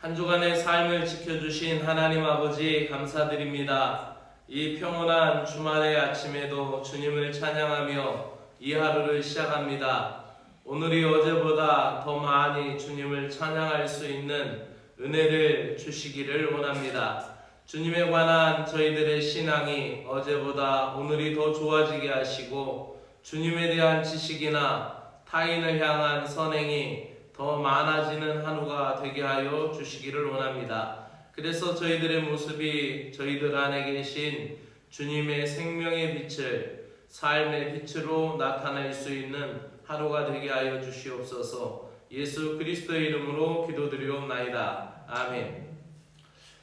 한 주간의 삶을 지켜주신 하나님 아버지 감사드립니다. 이 평온한 주말의 아침에도 주님을 찬양하며 이 하루를 시작합니다. 오늘이 어제보다 더 많이 주님을 찬양할 수 있는 은혜를 주시기를 원합니다. 주님에 관한 저희들의 신앙이 어제보다 오늘이 더 좋아지게 하시고 주님에 대한 지식이나 타인을 향한 선행이 더 많아지는 한우가 되게 하여 주시기를 원합니다. 그래서 저희들의 모습이 저희들 안에 계신 주님의 생명의 빛을 삶의 빛으로 나타낼 수 있는 하루가 되게 하여 주시옵소서. 예수 그리스도의 이름으로 기도드리옵나이다. 아멘.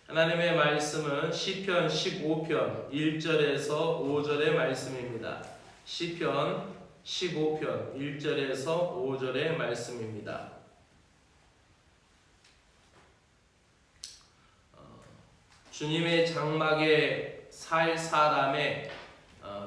하나님의 말씀은 시편 15편 1절에서 5절의 말씀입니다. 시편 15편 1절에서 5절의 말씀입니다. 주님의 장막에 살 사람의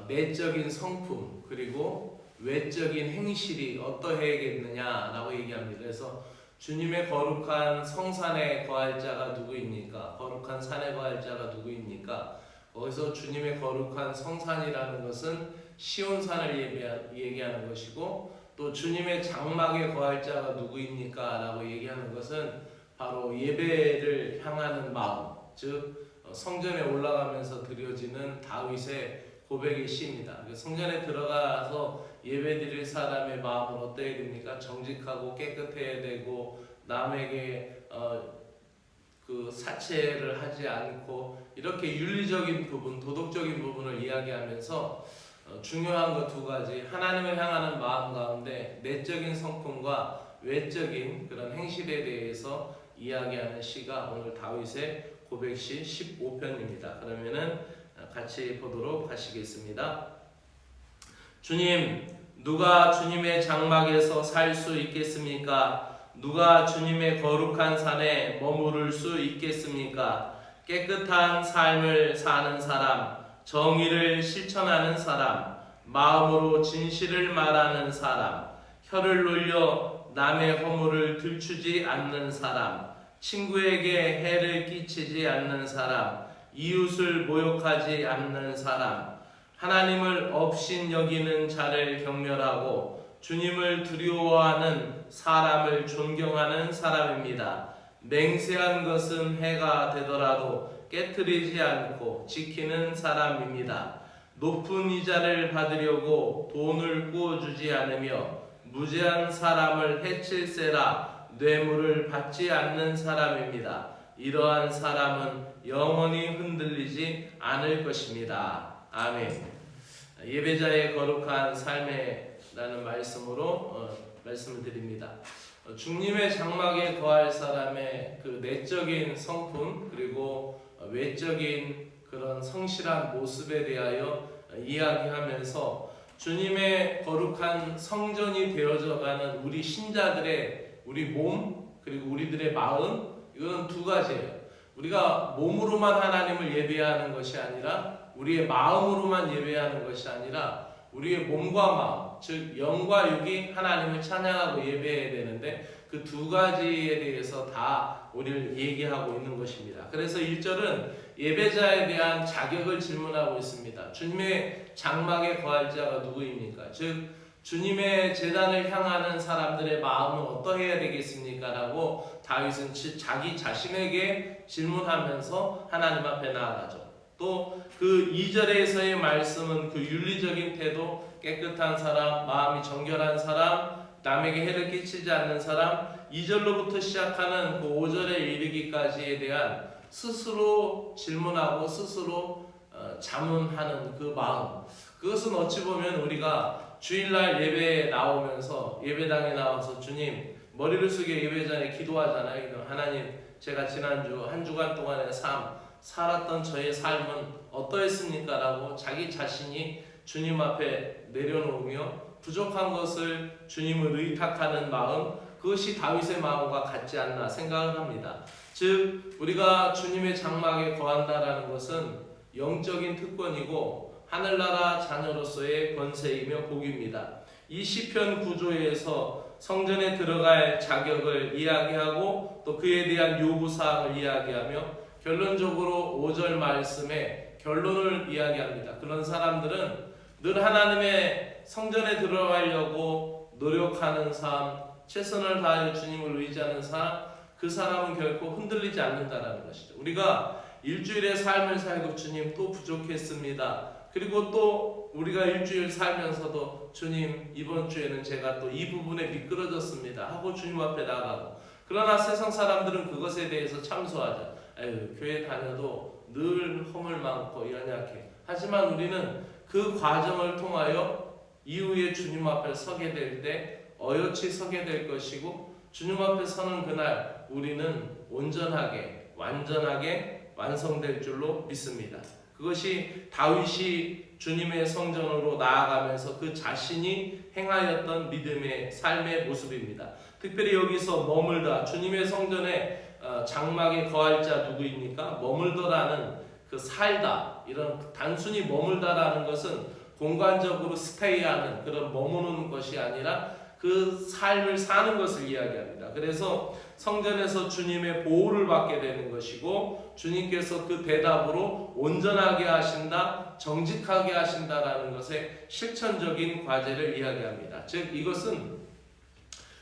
내적인 성품 그리고 외적인 행실이 어떠해야겠느냐라고 얘기합니다. 그래서 주님의 거룩한 성산에 거할 자가 누구입니까? 거룩한 산에 거할 자가 누구입니까? 거기서 주님의 거룩한 성산이라는 것은 시온산을 얘기하는 것이고, 또 주님의 장막에 거할 자가 누구입니까? 라고 얘기하는 것은 바로 예배를 향하는 마음, 즉 성전에 올라가면서 드려지는 다윗의 고백의 시입니다. 성전에 들어가서 예배드릴 사람의 마음은 어때야 됩니까? 정직하고 깨끗해야 되고, 남에게 그 사체를 하지 않고, 이렇게 윤리적인 부분, 도덕적인 부분을 이야기하면서 중요한 것 두 가지, 하나님을 향하는 마음 가운데 내적인 성품과 외적인 그런 행실에 대해서 이야기하는 시가 오늘 다윗의 고백시 15편입니다. 그러면은 같이 보도록 하시겠습니다. 주님, 누가 주님의 장막에서 살 수 있겠습니까? 누가 주님의 거룩한 산에 머무를 수 있겠습니까? 깨끗한 삶을 사는 사람, 정의를 실천하는 사람, 마음으로 진실을 말하는 사람, 혀를 놀려 남의 허물을 들추지 않는 사람, 친구에게 해를 끼치지 않는 사람, 이웃을 모욕하지 않는 사람, 하나님을 업신여기는 자를 경멸하고 주님을 두려워하는 사람을 존경하는 사람입니다. 맹세한 것은 해가 되더라도 깨트리지 않고 지키는 사람입니다. 높은 이자를 받으려고 돈을 꾸어주지 않으며 무죄한 사람을 해칠세라 뇌물을 받지 않는 사람입니다. 이러한 사람은 영원히 흔들리지 않을 것입니다. 아멘. 예배자의 거룩한 삶에라는 말씀으로 말씀을 드립니다. 주님의 장막에 거할 사람의 그 내적인 성품 그리고 외적인 그런 성실한 모습에 대하여 이야기하면서 주님의 거룩한 성전이 되어져가는 우리 신자들의 우리 몸 그리고 우리들의 마음, 이건 두 가지예요. 우리가 몸으로만 하나님을 예배하는 것이 아니라 우리의 마음으로만 예배하는 것이 아니라 우리의 몸과 마음, 즉 영과 육이 하나님을 찬양하고 예배해야 되는데 그 두 가지에 대해서 다 우리를 얘기하고 있는 것입니다. 그래서 1절은 예배자에 대한 자격을 질문하고 있습니다. 주님의 장막에 거할 자가 누구입니까? 즉 주님의 제단을 향하는 사람들의 마음은 어떠해야 되겠습니까? 라고 다윗은 자기 자신에게 질문하면서 하나님 앞에 나아가죠. 또 그 2절에서의 말씀은 그 윤리적인 태도, 깨끗한 사람, 마음이 정결한 사람, 남에게 해를 끼치지 않는 사람, 2절로부터 시작하는 그 5절에 이르기까지에 대한 스스로 질문하고 스스로 자문하는 그 마음, 그것은 어찌 보면 우리가 주일날 예배에 나오면서 예배당에 나와서 주님 머리를 숙여 예배 전에 기도하잖아요. 하나님, 제가 지난주 한 주간 동안의 살았던 저의 삶은 어떠했습니까? 라고 자기 자신이 주님 앞에 내려놓으며 부족한 것을 주님을 의탁하는 마음, 그것이 다윗의 마음과 같지 않나 생각을 합니다. 즉 우리가 주님의 장막에 거한다라는 것은 영적인 특권이고 하늘나라 자녀로서의 권세이며 복입니다. 이 시편 구조에서 성전에 들어갈 자격을 이야기하고 또 그에 대한 요구사항을 이야기하며 결론적으로 5절 말씀에 결론을 이야기합니다. 그런 사람들은 늘 하나님의 성전에 들어가려고 노력하는 삶, 최선을 다하여 주님을 의지하는 삶, 그 사람은 결코 흔들리지 않는다는 것이죠. 우리가 일주일의 삶을 살고 주님 또 부족했습니다. 그리고 또 우리가 일주일 살면서도 주님 이번 주에는 제가 또 이 부분에 미끄러졌습니다 하고 주님 앞에 나가고, 그러나 세상 사람들은 그것에 대해서 참소하죠. 아유, 교회 다녀도 늘 허물 많고 연약해. 하지만 우리는 그 과정을 통하여 이후에 주님 앞에 서게 될 때 어여치 서게 될 것이고, 주님 앞에 서는 그날 우리는 온전하게 완전하게 완성될 줄로 믿습니다. 그것이 다윗이 주님의 성전으로 나아가면서 그 자신이 행하였던 믿음의 삶의 모습입니다. 특별히 여기서 머물다, 주님의 성전에 장막에 거할 자 누구입니까? 머물더라는 그 살다, 이런 단순히 머물다라는 것은 공간적으로 스테이하는 그런 머무는 것이 아니라 그 삶을 사는 것을 이야기합니다. 그래서 성전에서 주님의 보호를 받게 되는 것이고, 주님께서 그 대답으로 온전하게 하신다, 정직하게 하신다라는 것의 실천적인 과제를 이야기합니다. 즉 이것은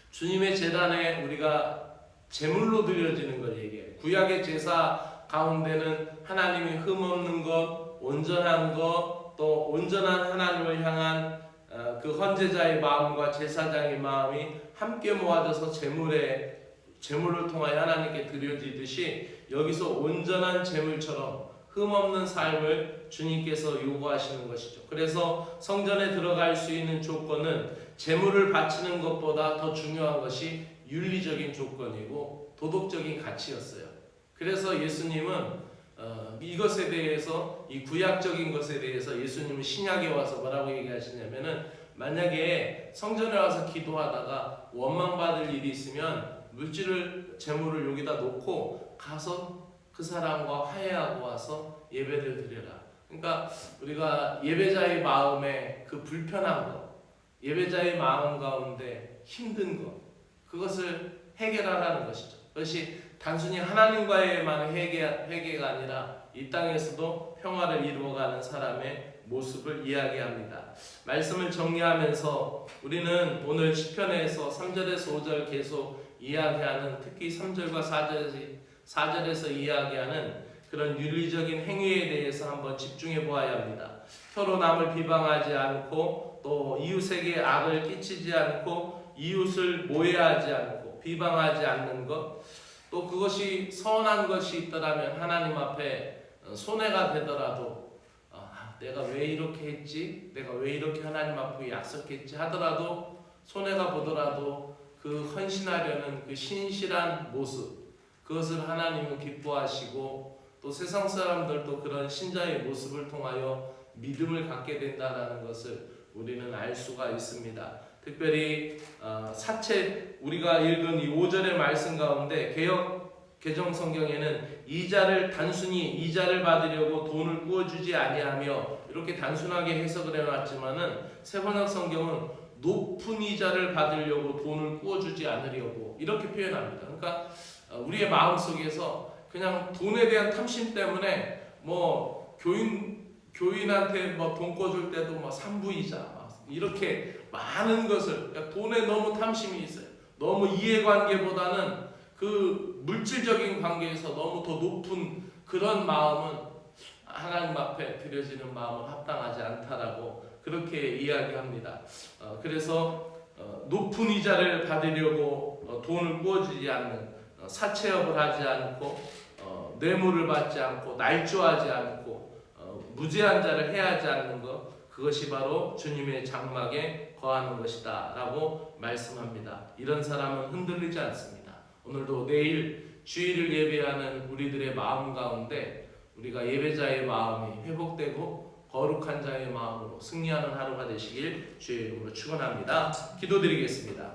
주님의 제단에 우리가 제물로 드려지는 걸 얘기해요. 구약의 제사 가운데는 하나님이 흠없는 것, 온전한 것, 또 온전한 하나님을 향한 그 헌제자의 마음과 제사장의 마음이 함께 모아져서 제물을 통하여 하나님께 드려지듯이, 여기서 온전한 제물처럼 흠없는 삶을 주님께서 요구하시는 것이죠. 그래서 성전에 들어갈 수 있는 조건은 제물을 바치는 것보다 더 중요한 것이 윤리적인 조건이고 도덕적인 가치였어요. 그래서 예수님은 이것에 대해서, 이 구약적인 것에 대해서 예수님은 신약에 와서 뭐라고 얘기하시냐면은, 만약에 성전에 와서 기도하다가 원망받을 일이 있으면 물질을, 재물을 여기다 놓고 가서 그 사람과 화해하고 와서 예배를 드려라. 그러니까 우리가 예배자의 마음에 그 불편한 것, 예배자의 마음 가운데 힘든 것, 그것을 해결하라는 것이죠. 그것이 단순히 하나님과의만 회개가 아니라 이 땅에서도 평화를 이루어가는 사람의 모습을 이야기합니다. 말씀을 정리하면서 우리는 오늘 시편에서 3절에서 5절 계속 이야기하는, 특히 3절과 4절에서 이야기하는 그런 윤리적인 행위에 대해서 한번 집중해 보아야 합니다. 서로 남을 비방하지 않고, 또 이웃에게 악을 끼치지 않고, 이웃을 모해하지 않고 비방하지 않는 것, 또 그것이 선한 것이 있더라면 하나님 앞에 손해가 되더라도 내가 왜 이렇게 했지? 내가 왜 이렇게 하나님 앞에 약속했지? 하더라도, 손해가 보더라도 그 헌신하려는 그 신실한 모습, 그것을 하나님은 기뻐하시고, 또 세상 사람들도 그런 신자의 모습을 통하여 믿음을 갖게 된다는 것을 우리는 알 수가 있습니다. 특별히 우리가 읽은 이 5절의 말씀 가운데 개정 성경에는 단순히 이자를 받으려고 돈을 구워주지 아니하며, 이렇게 단순하게 해석을 해놨지만은 세번역 성경은 높은 이자를 받으려고 돈을 구워주지 않으려고 이렇게 표현합니다. 그러니까 우리의 마음 속에서 그냥 돈에 대한 탐심 때문에 교인한테 돈 꿔줄 때도 산부이자 이렇게 많은 것을, 그러니까 돈에 너무 탐심이 있어요. 너무 이해관계보다는 그 물질적인 관계에서 너무 더 높은 그런 마음은 하나님 앞에 드려지는 마음은 합당하지 않다라고 그렇게 이야기합니다. 그래서 높은 이자를 받으려고 돈을 구워주지 않는, 사채업을 하지 않고, 뇌물을 받지 않고, 날조하지 않고, 무죄한 자를 해하지 않는 것, 그것이 바로 주님의 장막에 거하는 것이다 라고 말씀합니다. 이런 사람은 흔들리지 않습니다. 오늘도 내일 주일을 예배하는 우리들의 마음 가운데 우리가 예배자의 마음이 회복되고 거룩한 자의 마음으로 승리하는 하루가 되시길 주의 이름으로 축원합니다. 기도드리겠습니다.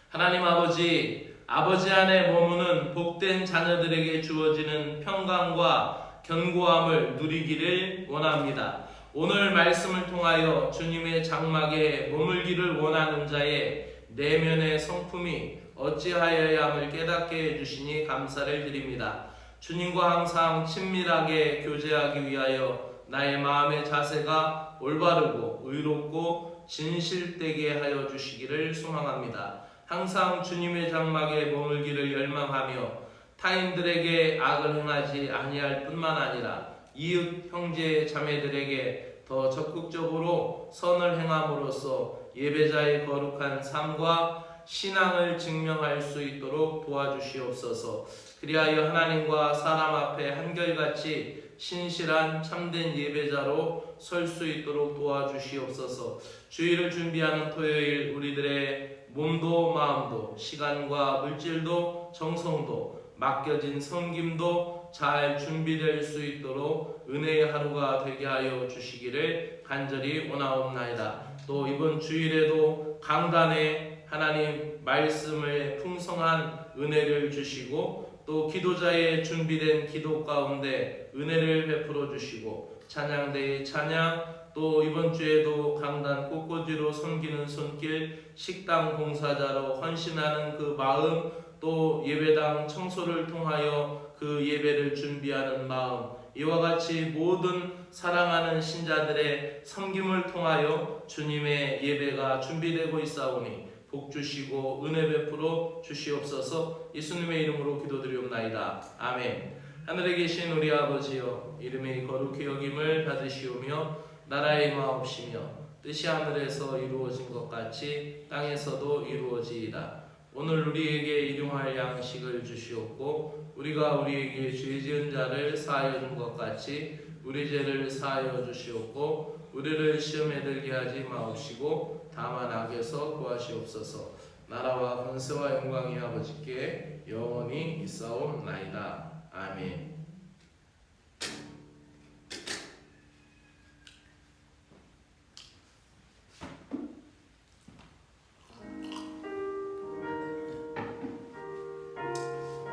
하나님 아버지 안에 머무는 복된 자녀들에게 주어지는 평강과 견고함을 누리기를 원합니다. 오늘 말씀을 통하여 주님의 장막에 머물기를 원하는 자의 내면의 성품이 어찌하여야 함을 깨닫게 해주시니 감사를 드립니다. 주님과 항상 친밀하게 교제하기 위하여 나의 마음의 자세가 올바르고 의롭고 진실되게 하여 주시기를 소망합니다. 항상 주님의 장막에 머물기를 열망하며 타인들에게 악을 행하지 아니할 뿐만 아니라 이웃 형제 자매들에게 더 적극적으로 선을 행함으로써 예배자의 거룩한 삶과 신앙을 증명할 수 있도록 도와주시옵소서. 그리하여 하나님과 사람 앞에 한결같이 신실한 참된 예배자로 설 수 있도록 도와주시옵소서. 주일을 준비하는 토요일 우리들의 몸도 마음도 시간과 물질도 정성도 맡겨진 섬김도 잘 준비될 수 있도록 은혜의 하루가 되게 하여 주시기를 간절히 원하옵나이다. 또 이번 주일에도 강단에 하나님 말씀을 풍성한 은혜를 주시고 또 기도자의 준비된 기도 가운데 은혜를 베풀어 주시고 찬양대의 찬양 또 이번 주에도 강단 꽃꽂이로 섬기는 손길 식당 봉사자로 헌신하는 그 마음 또 예배당 청소를 통하여 그 예배를 준비하는 마음 이와 같이 모든 사랑하는 신자들의 섬김을 통하여 주님의 예배가 준비되고 있사오니 복 주시고 은혜 베풀어 주시옵소서. 예수님의 이름으로 기도드리옵나이다. 아멘. 하늘에 계신 우리 아버지여 이름이 거룩히 여김을 받으시오며 나라의 임하옵시며 뜻이 하늘에서 이루어진 것 같이 땅에서도 이루어지이다. 오늘 우리에게 일용할 양식을 주시옵고 우리가 우리에게 죄 지은 자를 사하여 준 것 같이 우리 죄를 사하여 주시옵고 우리를 시험에 들게 하지 마옵시고 다만 악에서 구하시옵소서. 나라와 권세와 영광이 아버지께 영원히 있사옵나이다. 아멘.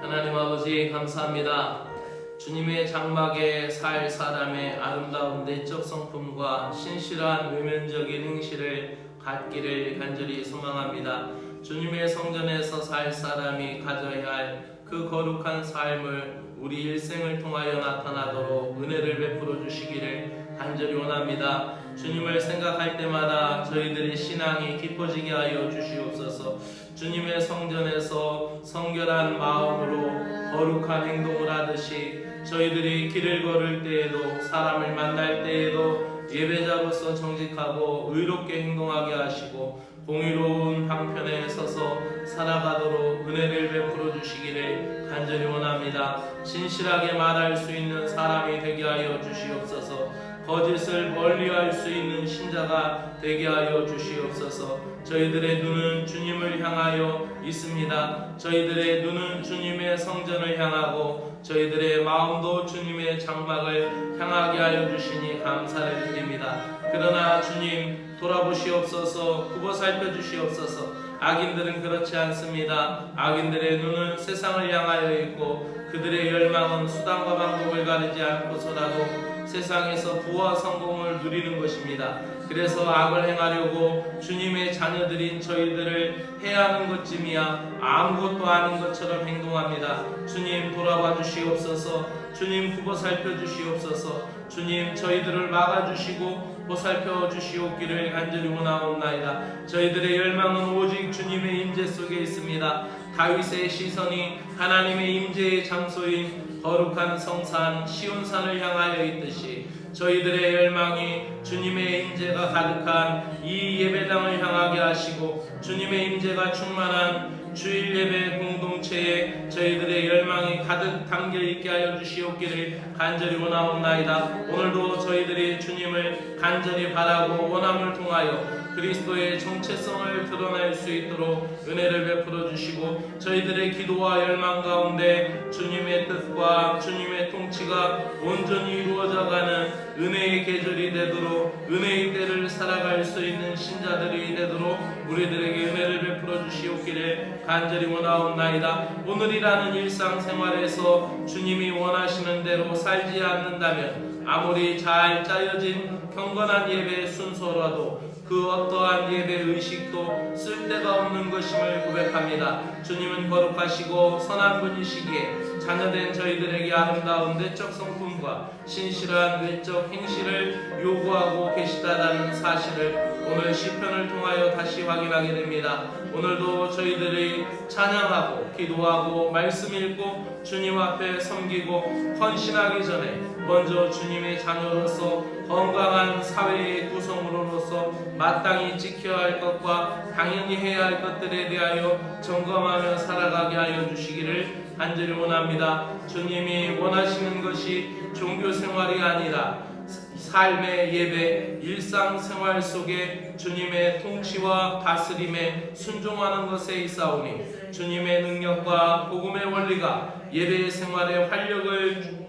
하나님 아버지 감사합니다. 주님의 장막에 살 사람의 아름다운 내적 성품과 신실한 외면적인 행실을 갖기를 간절히 소망합니다. 주님의 성전에서 살 사람이 가져야 할 그 거룩한 삶을 우리 일생을 통하여 나타나도록 은혜를 베풀어 주시기를 간절히 원합니다. 주님을 생각할 때마다 저희들의 신앙이 깊어지게 하여 주시옵소서. 주님의 성전에서 성결한 마음으로 거룩한 행동을 하듯이 저희들이 길을 걸을 때에도 사람을 만날 때에도 예배자로서 정직하고 의롭게 행동하게 하시고 공의로운 방편에 서서 살아가도록 은혜를 베풀어 주시기를 간절히 원합니다. 진실하게 말할 수 있는 사람이 되게 하여 주시옵소서. 거짓을 멀리할 수 있는 신자가 되게 하여 주시옵소서. 저희들의 눈은 주님을 향하여 있습니다. 저희들의 눈은 주님의 성전을 향하고 저희들의 마음도 주님의 장막을 향하게 하여 주시니 감사를 드립니다. 그러나 주님 돌아보시옵소서. 굽어 살펴주시옵소서. 악인들은 그렇지 않습니다. 악인들의 눈은 세상을 향하여 있고 그들의 열망은 수단과 방법을 가리지 않고서라도 세상에서 부와 성공을 누리는 것입니다. 그래서 악을 행하려고 주님의 자녀들인 저희들을 해하는 것쯤이야 아무것도 아닌 것처럼 행동합니다. 주님 돌아봐 주시옵소서. 주님 굽어 살펴주시옵소서. 주님 저희들을 막아주시고 보살펴 주시옵기를 간절히 원하옵나이다. 저희들의 열망은 오직 주님의 임재 속에 있습니다. 다윗의 시선이 하나님의 임재의 장소인 거룩한 성산 시온산을 향하여 있듯이 저희들의 열망이 주님의 임재가 가득한 이 예배당을 향하게 하시고 주님의 임재가 충만한 주일 예배 공동체에 저희들의 열망이 가득 담겨있게 하여 주시옵기를 간절히 원하옵나이다. 오늘도 저희들이 주님을 간절히 바라고 원함을 통하여 그리스도의 정체성을 드러낼 수 있도록 은혜를 베풀어 주시고 저희들의 기도와 열망 가운데 주님의 뜻과 주님의 통치가 온전히 이루어져가는 은혜의 계절이 되도록 은혜의 때를 살아갈 수 있는 신자들이 되도록 우리들에게 은혜를 베풀어 주시옵기를 간절히 원하옵나이다. 오늘이라는 일상생활에서 주님이 원하시는 대로 살지 않는다면 아무리 잘 짜여진 경건한 예배의 순서라도 그 어떠한 예배 의식도 쓸데가 없는 것임을 고백합니다. 주님은 거룩하시고 선한 분이시기에 자녀된 저희들에게 아름다운 내적 성품과 신실한 외적 행실을 요구하고 계시다라는 사실을 오늘 시편을 통하여 다시 확인하게 됩니다. 오늘도 저희들이 찬양하고 기도하고 말씀 읽고 주님 앞에 섬기고 헌신하기 전에 먼저 주님의 자녀로서 건강한 사회의 구성으로서 마땅히 지켜야 할 것과 당연히 해야 할 것들에 대하여 점검하며 살아가게 하여 주시기를 간절히 원합니다. 주님이 원하시는 것이 종교 생활이 아니라 삶의 예배, 일상생활 속에 주님의 통치와 다스림에 순종하는 것에 있사오니 주님의 능력과 복음의 원리가 예배 생활에 활력을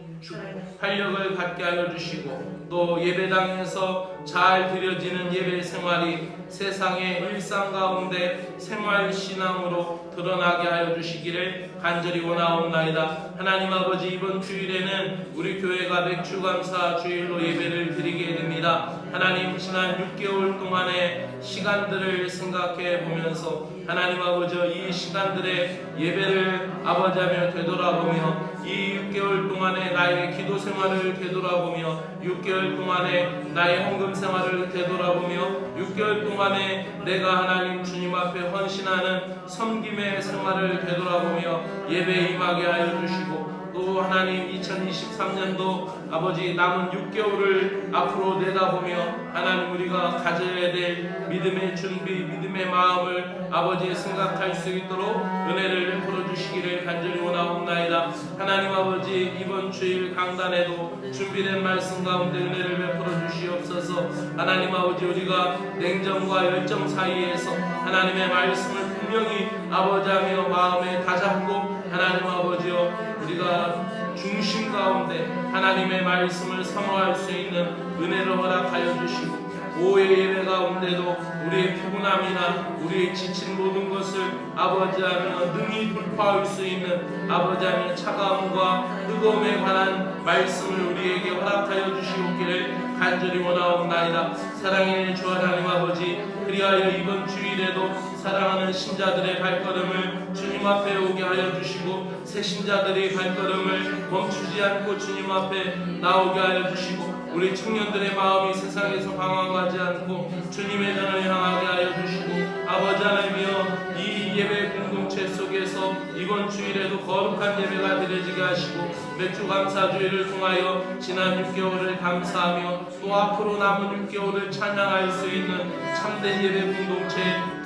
갖게 하여 주시고 또 예배당에서 잘 드려지는 예배 생활이 세상의 일상 가운데 생활 신앙으로 드러나게 하여 주시기를 간절히 원하옵나이다. 하나님 아버지, 이번 주일에는 우리 교회가 맥주감사 주일로 예배를 드리게 됩니다. 하나님, 지난 6개월 동안의 시간들을 생각해 보면서 하나님 아버지, 이 시간들의 예배를 아버지하며 되돌아보며 이 6개월 동안의 나의 기도 생활을 되돌아보며 6개월 동안의 나의 헌금 생활을 되돌아보며 6개월 동안에 내가 하나님 주님 앞에 헌신하는 섬김의 생활을 되돌아보며 예배에 임하게 하여 주시고 또 하나님 2023년도 아버지 남은 6개월을 앞으로 내다보며 하나님 우리가 가져야 될 믿음의 준비, 믿음의 마음을 아버지 생각할 수 있도록 은혜를 베풀어 주시기를 간절히 원하옵나이다. 하나님 아버지, 이번 주일 강단에도 준비된 말씀 가운데 은혜를 베풀어 주시옵소서. 하나님 아버지, 우리가 냉정과 열정 사이에서 하나님의 말씀을 분명히 아버지하며 마음에 다잡고 하나님 아버지여 우리가 중심 가운데 하나님의 말씀을 사모할 수 있는 은혜를 허락하여 주시고 오해 예배 가운데도 우리의 피곤함이나 우리의 지친 모든 것을 아버지하며 능히 돌파할 수 있는 아버지하며 차가움과 뜨거움에 관한 말씀을 우리에게 허락하여 주시옵기를 간절히 원하옵나이다. 사랑의 주 하나님 아버지, 그리하여 이번 주일에도 사랑하는 신자들의 발걸음을 주님 앞에 오게 하여 주시고 새 신자들의 발걸음을 멈추지 않고 주님 앞에 나오게 하여 주시고 우리 청년들의 마음이 세상에서 방황하지 않고 주님의 전을 향하게 하여 주시고 아버지 하나님이여 이 예배 공동체 속에서 이번 주일에도 거룩한 예배가 드려지게 하시고 맥주 감사주일을 통하여 지난 6개월을 감사하며 또 앞으로 남은 6개월을 찬양할 수 있는 참된 예배 공동체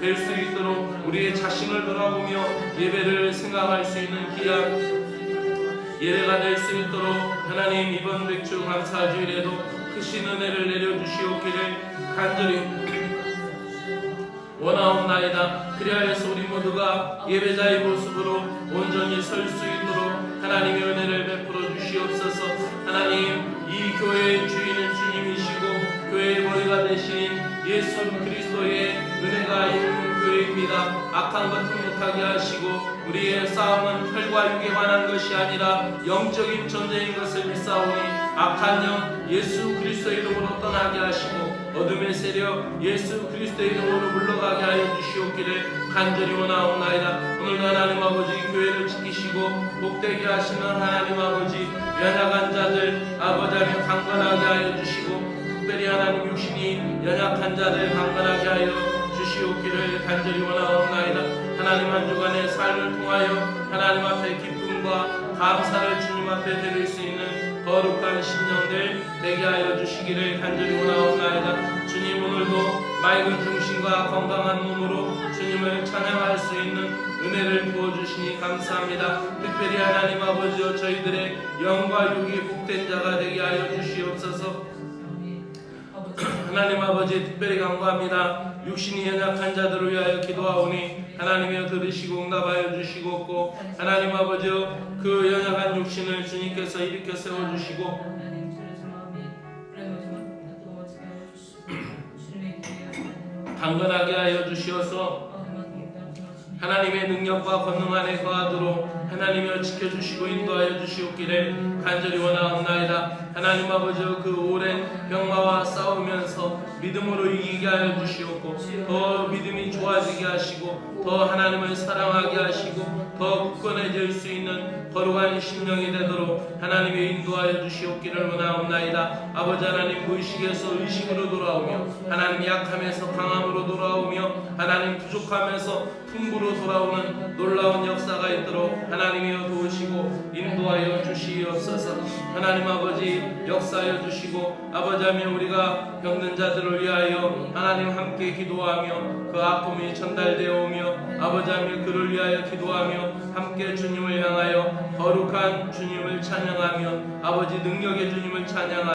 될 수 있도록 우리의 자신을 돌아보며 예배를 생각할 수 있는 귀한 예배가 될 수 있도록 하나님 이번 맥주 감사주일에도 크신 은혜를 내려주시옵기를 간절히 원하옵나이다. 그리하여서 우리 모두가 예배자의 모습으로 온전히 설 수 있도록 하나님의 은혜를 베풀어 주시옵소서. 하나님, 이 교회의 주인은 주님이시고 교회의 머리가 되신 예수 그리스도의 은혜가 있는 교회입니다. 악한 것을 못하게 하시고 우리의 싸움은 혈과 육에 관한 것이 아니라 영적인 전쟁인 것을 믿사오니 악한 영 예수 그리스도의 이름으로 떠나게 하시고 어둠의 세력 예수 그리스도의 이름으로 물러가게 하여 주시옵기를 간절히 원하옵나이다. 오늘도 하나님 아버지 교회를 지키시고 복되게 하시는 하나님 아버지 연약한 자들 아버지하며 강건하게 하여 주시고 특별히 하나님 육신이 연약한 자들 강건하게 하여 주시옵기를 간절히 원하옵나이다. 하나님 한 주간의 삶을 통하여 하나님 앞에 기쁨과 감사를 주님 앞에 드릴 수 있는 거룩한 심령들 되게 하여 주시기를 간절히 원하옵나이다. 주님, 오늘도 맑은 중심과 건강한 몸으로 주님을 찬양할 수 있는 은혜를 부어주시니 감사합니다. 특별히 하나님 아버지여 저희들의 영과 육이 복된 자가 되게 하여 주시옵소서. 하나님 아버지 특별히 간구합니다. 육신이 연약한 자들을 위하여 기도하오니 하나님이여 들으시고 응답하여 주시고 하나님 아버지여 그 연약한 육신을 주님께서 일으켜 세워주시고 강건하게 하여 주시어서 하나님의 능력과 권능 안에 거하도록 하나님이여 지켜주시고 인도하여 주시옵기를 간절히 원하옵나이다. 하나님 아버지여 그 오랜 병마와 싸우면서 믿음으로 이기게 하여 주시옵고 더 믿음이 좋아지게 하시고 더 하나님을 사랑하게 하시고 더 굳건해질 수 있는 거룩한 심령이 되도록 하나님의 인도하여 주시옵기를 원하옵나이다. 아버지 하나님, 무의식에서 의식으로 돌아오며 하나님 약함에서 강함으로 돌아오며 하나님 부족함에서 풍부로 돌아오는 놀라운 역사가 있도록 하나님이여 도우시고 인도하여 주시옵소서. 하나님 아버지 역사하여 주시고 아버지 하며 우리가 병든 자들을 위하여 하나님 함께 기도하며 그 아픔이 전달되어 오며 아버지 하며 그를 위하여 기도하며 함께 주님을 향하여 거룩한 주님을 찬양하며 아버지 능력의 주님을 찬양하며